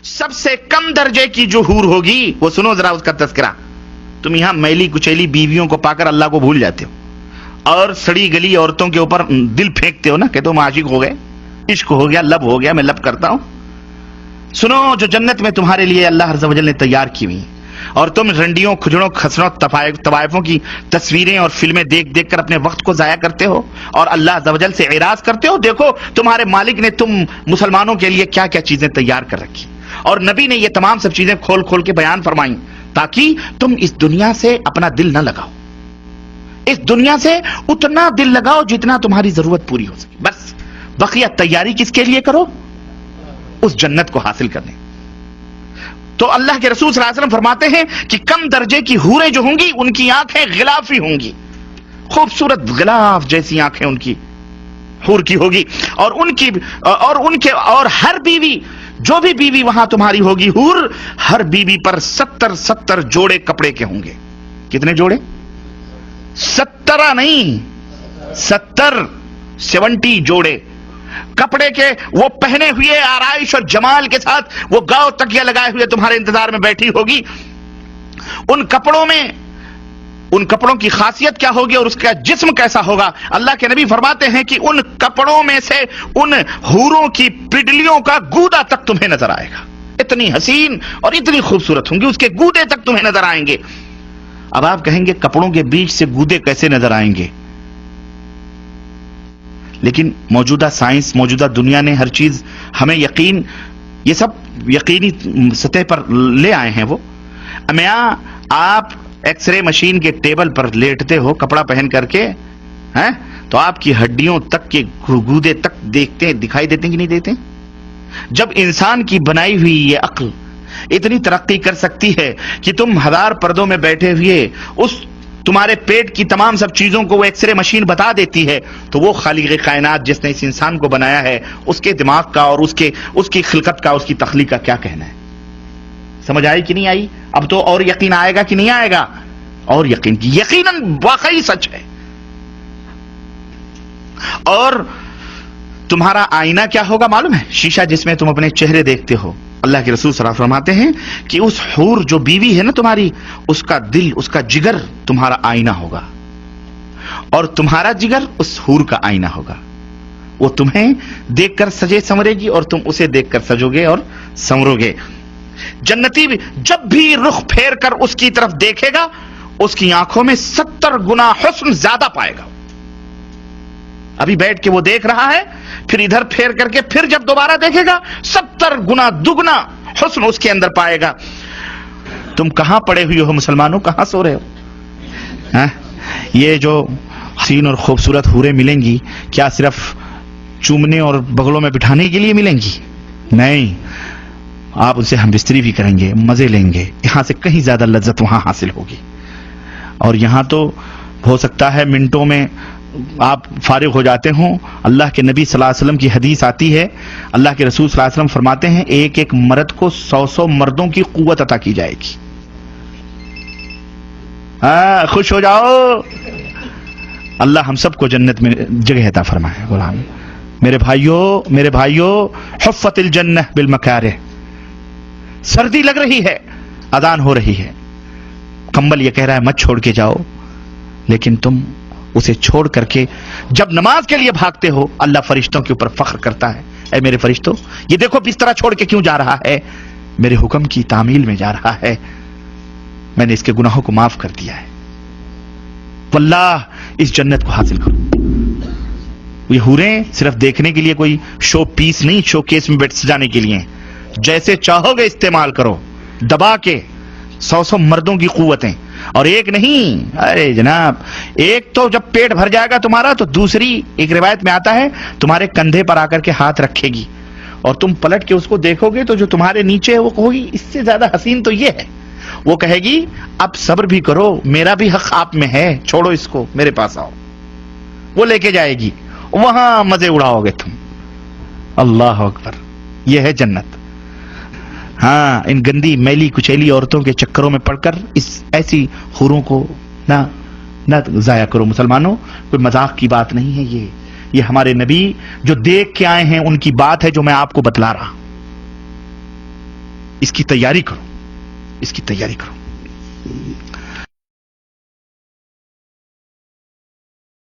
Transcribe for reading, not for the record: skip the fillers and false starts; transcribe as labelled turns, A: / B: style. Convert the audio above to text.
A: सबसे कम दर्जे की जो हूर होगी वो सुनो जरा उसका तस्करा। तुम यहां मैली कुचैली बीवियों को पाकर अल्लाह को भूल जाते हो और सड़ी गली औरतों के ऊपर दिल फेंकते हो ना कि तुम आशिक हो गए, इश्क हो गया, लब हो गया, मैं लब करता हूं। सुनो, जो जन्नत में तुम्हारे लिए अल्लाह अज़्ज़ व जल ने तैयार की हुई, और तुम रंडियों, खुजड़ों, खसरों, तवाइफों की तस्वीरें और फिल्में देख देख कर अपने वक्त को जाया करते हो और अल्लाह अज़्ज़ व जल से इराज करते हो। देखो तुम्हारे मालिक ने तुम मुसलमानों के लिए क्या क्या चीजें तैयार कर रखी, और नबी ने ये तमाम सब चीजें खोल खोल के बयान फरमाई ताकि तुम इस दुनिया से अपना दिल न लगाओ, इस दुनिया से उतना दिल लगाओ जितना तुम्हारी जरूरत पूरी हो सके। बस बकिया तैयारी किसके लिए करो? उस जन्नत को हासिल करने। तो अल्लाह के रसूल सल्लल्लाहु अलैहि वसल्लम फरमाते हैं कि कम दर्जे की हूरें जो होंगी उनकी आंखें गिलाफी होंगी, खूबसूरत गिलाफ जैसी आंखें उनकी हूर की होगी, और हर बीवी, जो भी बीवी वहां तुम्हारी होगी हूर, हर बीवी पर 70 जोड़े कपड़े के होंगे। कितने जोड़े? 70 नहीं, 70 जोड़े कपड़े के, वो पहने हुए आराइश और जमाल के साथ वो गाँव तकिया लगाए हुए तुम्हारे इंतजार में बैठी होगी। उन कपड़ों की खासियत क्या होगी और उसका जिस्म कैसा होगा? अल्लाह के नबी फरमाते हैं कि उन कपड़ों में से उन हूरों की पिडलियों का गूदा तक तुम्हें नजर आएगा। इतनी हसीन और इतनी खूबसूरत होंगी, उसके गूदे तक तुम्हें नजर आएंगे। अब आप कहेंगे कपड़ों के बीच से गूदे कैसे नजर आएंगे? लेकिन मौजूदा साइंस, मौजूदा दुनिया ने हर चीज हमें यकीन, ये सब यकीनी सतह पर ले आए हैं। वो आप एक्सरे मशीन के टेबल पर लेटते हो कपड़ा पहन करके, हैं, तो आपकी हड्डियों तक के गूदे तक दिखाई देते कि नहीं देते? जब इंसान की बनाई हुई ये अक्ल इतनी तरक्की कर सकती है कि तुम 1000 पर्दों में बैठे हुए उस तुम्हारे पेट की तमाम सब चीजों को वो एक्सरे मशीन बता देती है, तो वो खालिक़ कायनात जिसने इस इंसान को बनाया है उसके दिमाग का और उसकी खिलकत का, उसकी तख्लीक का क्या कहना है? समझ आई कि नहीं आई? अब तो और यकीन आएगा कि नहीं आएगा? और यकीनन वाकई सच है। और तुम्हारा आईना क्या होगा मालूम है? शीशा जिसमें तुम अपने चेहरे देखते हो। अल्लाह के रसूल सल्लल्लाहु अलैहि वसल्लम फरमाते हैं कि उस हूर जो बीवी है ना तुम्हारी, उसका दिल, उसका जिगर तुम्हारा आईना होगा, और तुम्हारा जिगर उस हूर का आईना होगा। वो तुम्हें देखकर सजे संवरेगी और तुम उसे देखकर सजोगे और संवरोगे। जन्नती भी जब भी रुख फेर कर उसकी तरफ देखेगा, उसकी आंखों में 70 गुना हुस्न ज्यादा पाएगा। अभी बैठ के वो देख रहा है, फिर इधर फेर करके फिर जब दोबारा देखेगा 70 गुना दुगना हुस्न उसके अंदर पाएगा। तुम कहां पड़े हुए हो मुसलमानों, कहां सो रहे हो? ये जो हसीन और खूबसूरत हूरें मिलेंगी, क्या सिर्फ चूमने और बगलों में बिठाने के लिए मिलेंगी? नहीं, आप उनसे हम बिस्तरी भी करेंगे, मजे लेंगे, यहां से कहीं ज्यादा लज्जत वहां हासिल होगी। और यहां तो हो सकता है मिनटों में आप फारिग हो जाते हो। अल्लाह के नबी सल्लल्लाहु अलैहि वसल्लम की हदीस आती है, अल्लाह के रसूल सल्लल्लाहु अलैहि वसल्लम फरमाते हैं एक एक मर्द को 100 मर्दों की कुव्वत अता की जाएगी। खुश हो जाओ, अल्लाह हम सबको जन्नत में जगह अता फरमाए। गुलाम मेरे भाइयों, हुफ़्फ़तिल जन्नह बिल मकारिह। सर्दी लग रही है, अजान हो रही है, कंबल ये कह रहा है मत छोड़ के जाओ, लेकिन तुम उसे छोड़ करके जब नमाज के लिए भागते हो, अल्लाह फरिश्तों के ऊपर फख्र करता है, ऐ मेरे फरिश्तों, ये देखो बिस्तरा छोड़ के क्यों जा रहा है? मेरे हुक्म की तामील में जा रहा है, मैंने इसके गुनाहों को माफ कर दिया है। वल्लाह इस जन्नत को हासिल करो। ये हूरें सिर्फ देखने के लिए कोई शो पीस नहीं, शो केस में बैठ सजाने के लिए। जैसे चाहोगे इस्तेमाल करो, दबा के 100 मर्दों की कुव्वतें, और एक नहीं, अरे जनाब, एक तो जब पेट भर जाएगा तुम्हारा तो दूसरी, एक रिवायत में आता है, तुम्हारे कंधे पर आकर के हाथ रखेगी और तुम पलट के उसको देखोगे तो जो तुम्हारे नीचे है वो कहोगी इससे ज्यादा हसीन तो ये है। वो कहेगी अब सब्र भी करो, मेरा भी हक आप में है, छोड़ो इसको, मेरे पास आओ। वो लेके जाएगी, वहां मजे उड़ाओगे तुम। अल्लाह अकबर, यह है जन्नत। हाँ, इन गंदी मैली कुचैली औरतों के चक्करों में पड़कर इस ऐसी हूरों को ना जाया करो मुसलमानों। कोई मजाक की बात नहीं है ये हमारे नबी जो देख के आए हैं उनकी बात है जो मैं आपको बतला रहा। اس کی تیاری کرو, اس کی تیاری کرو.